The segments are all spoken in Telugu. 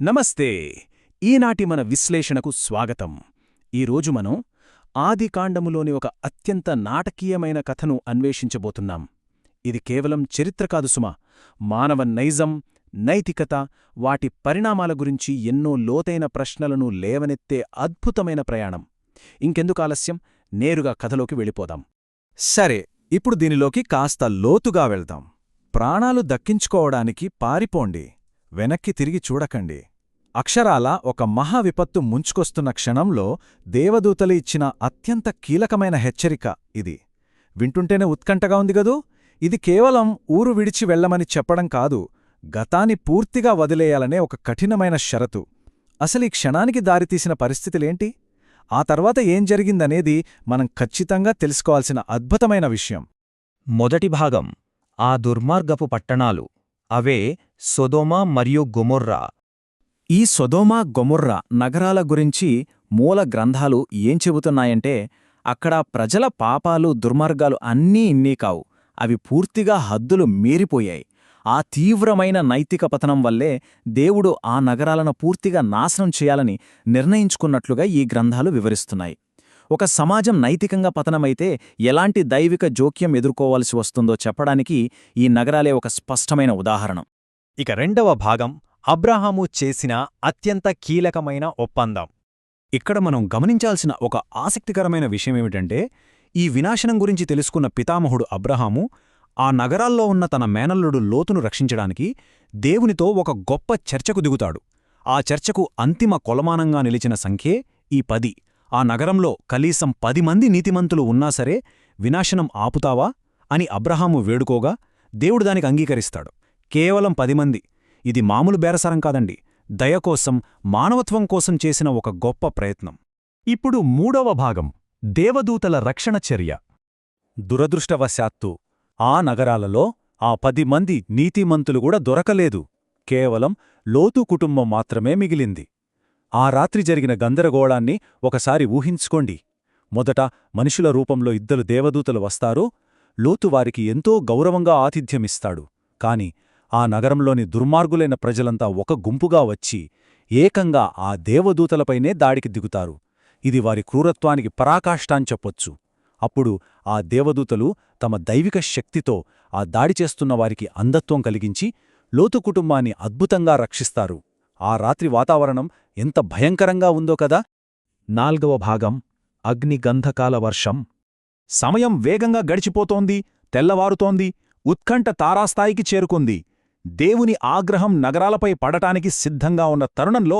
నమస్తే. ఈనాటి మన విశ్లేషణకు స్వాగతం. ఈరోజు మనం ఆదికాండములోని ఒక అత్యంత నాటకీయమైన కథను అన్వేషించబోతున్నాం. ఇది కేవలం చరిత్ర కాదు సుమా, మానవ నైజం, నైతికత, వాటి పరిణామాల గురించి ఎన్నో లోతైన ప్రశ్నలను లేవనెత్తే అద్భుతమైన ప్రయాణం. ఇంకెందుకు ఆలస్యం, నేరుగా కథలోకి వెళ్ళిపోదాం. సరే, ఇప్పుడు దీనిలోకి కాస్త లోతుగా వెళ్దాం. ప్రాణాలు దక్కించుకోవడానికి పారిపోండి, వెనక్కి తిరిగి చూడకండి. అక్షరాల ఒక మహావిపత్తు ముంచుకొస్తున్న క్షణంలో దేవదూతలు ఇచ్చిన అత్యంత కీలకమైన హెచ్చరిక ఇది. వింటుంటేనే ఉత్కంఠగా ఉంది గదూ. ఇది కేవలం ఊరు విడిచి వెళ్లమని చెప్పడం కాదు, గతాన్ని పూర్తిగా వదిలేయాలనే ఒక కఠినమైన షరతు. అసలీ క్షణానికి దారితీసిన పరిస్థితులేంటి, ఆ తర్వాత ఏం జరిగిందనేది మనం ఖచ్చితంగా తెలుసుకోవాల్సిన అద్భుతమైన విషయం. మొదటి భాగం, ఆ దుర్మార్గపు పట్టణాలు, అవే సొదొమ మరియు గొమొర్రా. ఈ సొదొమ గొమొర్రా నగరాల గురించి మూల గ్రంథాలు ఏం చెబుతున్నాయంటే, అక్కడ ప్రజల పాపాలు దుర్మార్గాలు అన్నీ ఇన్నీ కావు, అవి పూర్తిగా హద్దులు మీరిపోయాయి. ఆ తీవ్రమైన నైతిక పతనం వల్లే దేవుడు ఆ నగరాలను పూర్తిగా నాశనం చేయాలని నిర్ణయించుకున్నట్లుగా ఈ గ్రంథాలు వివరిస్తున్నాయి. ఒక సమాజం నైతికంగా పతనమైతే ఎలాంటి దైవిక జోక్యం ఎదుర్కోవాల్సి వస్తుందో చెప్పడానికి ఈ నగరాలే ఒక స్పష్టమైన ఉదాహరణ. ఇక రెండవ భాగం, అబ్రాహాము చేసిన అత్యంత కీలకమైన ఒప్పందం. ఇక్కడ మనం గమనించాల్సిన ఒక ఆసక్తికరమైన విషయమేమిటంటే, ఈ వినాశనం గురించి తెలుసుకున్న పితామహుడు అబ్రహాము ఆ నగరాల్లో ఉన్న తన మేనల్లుడు లోతును రక్షించడానికి దేవునితో ఒక గొప్ప చర్చకు దిగుతాడు. ఆ చర్చకు అంతిమ కొలమానంగా నిలిచిన సంఖ్యే ఈ 10. ఆ నగరంలో కనీసం 10 మంది నీతిమంతులు ఉన్నాసరే వినాశనం ఆపుతావా అని అబ్రహాము వేడుకోగా దేవుడు దానికి అంగీకరిస్తాడు. కేవలం 10 మంది. ఇది మామూలు బేరసారం కాదండి, దయకోసం, మానవత్వం కోసం చేసిన ఒక గొప్ప ప్రయత్నం. ఇప్పుడు మూడవ భాగం, దేవదూతల రక్షణ చర్య. దురదృష్టవశాత్తు ఆ నగరాలలో ఆ 10 మంది నీతిమంతులు కూడా దొరకలేదు. కేవలం లోతు కుటుంబం మాత్రమే మిగిలింది. ఆ రాత్రి జరిగిన గందరగోళాన్ని ఒకసారి ఊహించుకోండి. మొదట మనుషుల రూపంలో 2 దేవదూతలు వస్తారు. లోతు వారికి ఎంతో గౌరవంగా ఆతిథ్యమిస్తాడు. కాని ఆ నగరంలోని దుర్మార్గులైన ప్రజలంతా ఒక గుంపుగా వచ్చి ఏకంగా ఆ దేవదూతలపైనే దాడికి దిగుతారు. ఇది వారి క్రూరత్వానికి పరాకాష్టాన్ చెప్పొచ్చు. అప్పుడు ఆ దేవదూతలు తమ దైవిక శక్తితో ఆ దాడి చేస్తున్న వారికి అంధత్వం కలిగించి లోతు కుటుంబాన్ని అద్భుతంగా రక్షిస్తారు. ఆ రాత్రి వాతావరణం ఎంత భయంకరంగా ఉందో కదా. నాల్గవ భాగం, అగ్నిగంధకాల వర్షం. సమయం వేగంగా గడిచిపోతోంది, తెల్లవారుతోంది, ఉత్కంఠ తారాస్థాయికి చేరుకుంది. దేవుని ఆగ్రహం నగరాలపై పడటానికి సిద్ధంగా ఉన్న తరుణంలో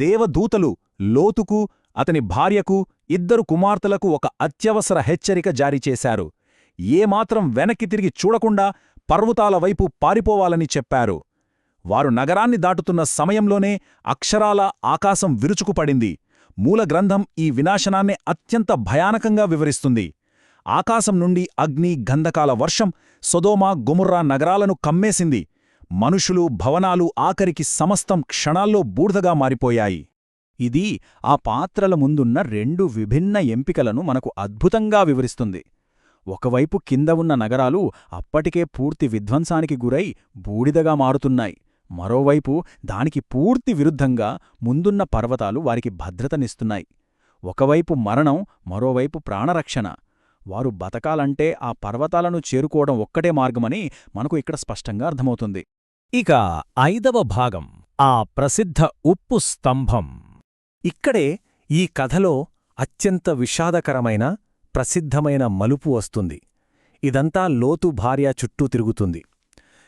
దేవదూతలు లోతుకు, అతని భార్యకు, 2 కుమార్తెలకు ఒక అత్యవసర హెచ్చరిక జారీ చేశారు. ఏమాత్రం వెనక్కి తిరిగి చూడకుండా పర్వతాల వైపు పారిపోవాలని చెప్పారు. వారు నగరాన్ని దాటుతున్న సమయంలోనే అక్షరాల ఆకాశం విరుచుకుపడింది. మూల గ్రంథం ఈ వినాశనాన్ని అత్యంత భయానకంగా వివరిస్తుంది. ఆకాశం నుండి అగ్ని గంధకాల వర్షం సొదొమ గొమొర్రా నగరాలను కమ్మేసింది. మనుషులు, భవనాలు, ఆఖరికి సమస్తం క్షణాల్లో బూడిదగా మారిపోయాయి. ఇది ఆ పాత్రల ముందున్న 2 విభిన్న ఎంపికలను మనకు అద్భుతంగా వివరిస్తుంది. ఒకవైపు కింద ఉన్న నగరాలు అప్పటికే పూర్తి విధ్వంసానికి గురై బూడిదగా మారుతున్నాయి. మరోవైపు దానికి పూర్తి విరుద్ధంగా ముందున్న పర్వతాలు వారికి భద్రతనిస్తున్నాయి. ఒకవైపు మరణం, మరోవైపు ప్రాణరక్షణ. వారు బతకాలంటే ఆ పర్వతాలను చేరుకోవడం ఒక్కటే మార్గమని మనకు ఇక్కడ స్పష్టంగా అర్థమవుతుంది. ఇక 5వ భాగం, ఆ ప్రసిద్ధ ఉప్పు స్తంభం. ఇక్కడే ఈ కథలో అత్యంత విషాదకరమైన, ప్రసిద్ధమైన మలుపు వస్తుంది. ఇదంతా లోతు భార్య చుట్టూ తిరుగుతుంది.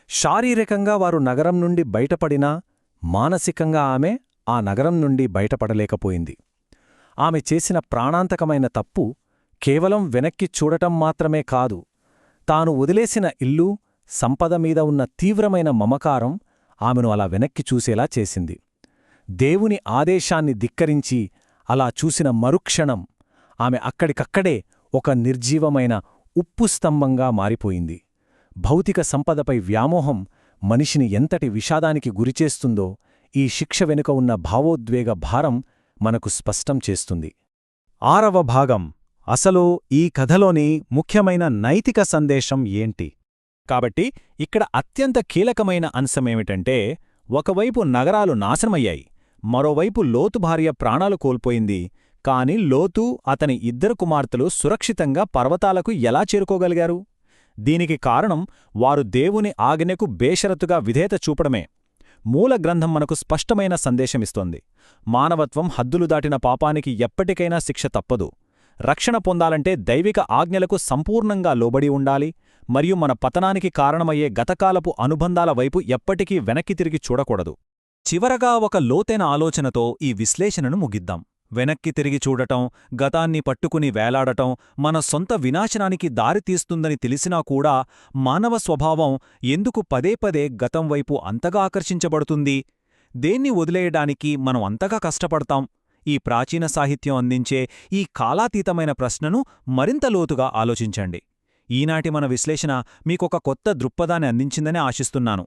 శారీరకంగా వారు నగరం నుండి బయటపడినా మానసికంగా ఆమె ఆ నగరం నుండి బయటపడలేకపోయింది. ఆమె చేసిన ప్రాణాంతకమైన తప్పు కేవలం వెనక్కి చూడటం మాత్రమే కాదు, తాను వదిలేసిన ఇల్లు, సంపద మీద ఉన్న తీవ్రమైన మమకారం ఆమెను అలా వెనక్కి చూసేలా చేసింది. దేవుని ఆదేశాన్ని ధిక్కరించి అలా చూసిన మరుక్షణం ఆమె అక్కడికక్కడే ఒక నిర్జీవమైన ఉప్పు స్తంభంగా మారిపోయింది. భౌతిక సంపదపై వ్యామోహం మనిషిని ఎంతటి విషాదానికి గురిచేస్తుందో ఈ శిక్ష వెనుక ఉన్న భావోద్వేగ భారం మనకు స్పష్టం చేస్తుంది. 6వ భాగం, అసలు ఈ కథలోని ముఖ్యమైన నైతిక సందేశం ఏంటి? కాబట్టి ఇక్కడ అత్యంత కీలకమైన అంశమేమిటంటే, ఒకవైపు నగరాలు నాశనమయ్యాయి, మరోవైపు లోతు భార్య ప్రాణాలు కోల్పోయింది. కాని లోతు, అతని 2 కుమార్తెలు సురక్షితంగా పర్వతాలకు ఎలా చేరుకోగలిగారు? దీనికి కారణం వారు దేవుని ఆజ్ఞకు బేషరతుగా విధేయత చూపడమే. మూల గ్రంథం మనకు స్పష్టమైన సందేశమిస్తోంది. మానవత్వం హద్దులు దాటిన పాపానికి ఎప్పటికైనా శిక్ష తప్పదు. రక్షణ పొందాలంటే దైవిక ఆజ్ఞలకు సంపూర్ణంగా లోబడి ఉండాలి, మరియు మన పతనానికి కారణమయ్యే గతకాలపు అనుబంధాల వైపు ఎప్పటికీ వెనక్కి తిరిగి చూడకూడదు. చివరగా ఒక లోతైన ఆలోచనతో ఈ విశ్లేషణను ముగిద్దాం. వెనక్కి తిరిగి చూడటం, గతాన్ని పట్టుకుని వేలాడటం మన సొంత వినాశనానికి దారితీస్తుందని తెలిసినా కూడా మానవ స్వభావం ఎందుకు పదే పదే గతం వైపు అంతగా ఆకర్షించబడుతుంది? దేన్ని వదిలేయడానికి మనం అంతగా కష్టపడతాం? ఈ ప్రాచీన సాహిత్యం అందించే ఈ కాలాతీతమైన ప్రశ్నను మరింత లోతుగా ఆలోచించండి. ఈనాటి మన విశ్లేషణ మీకొక కొత్త దృక్పథాన్ని అందించిందని ఆశిస్తున్నాను.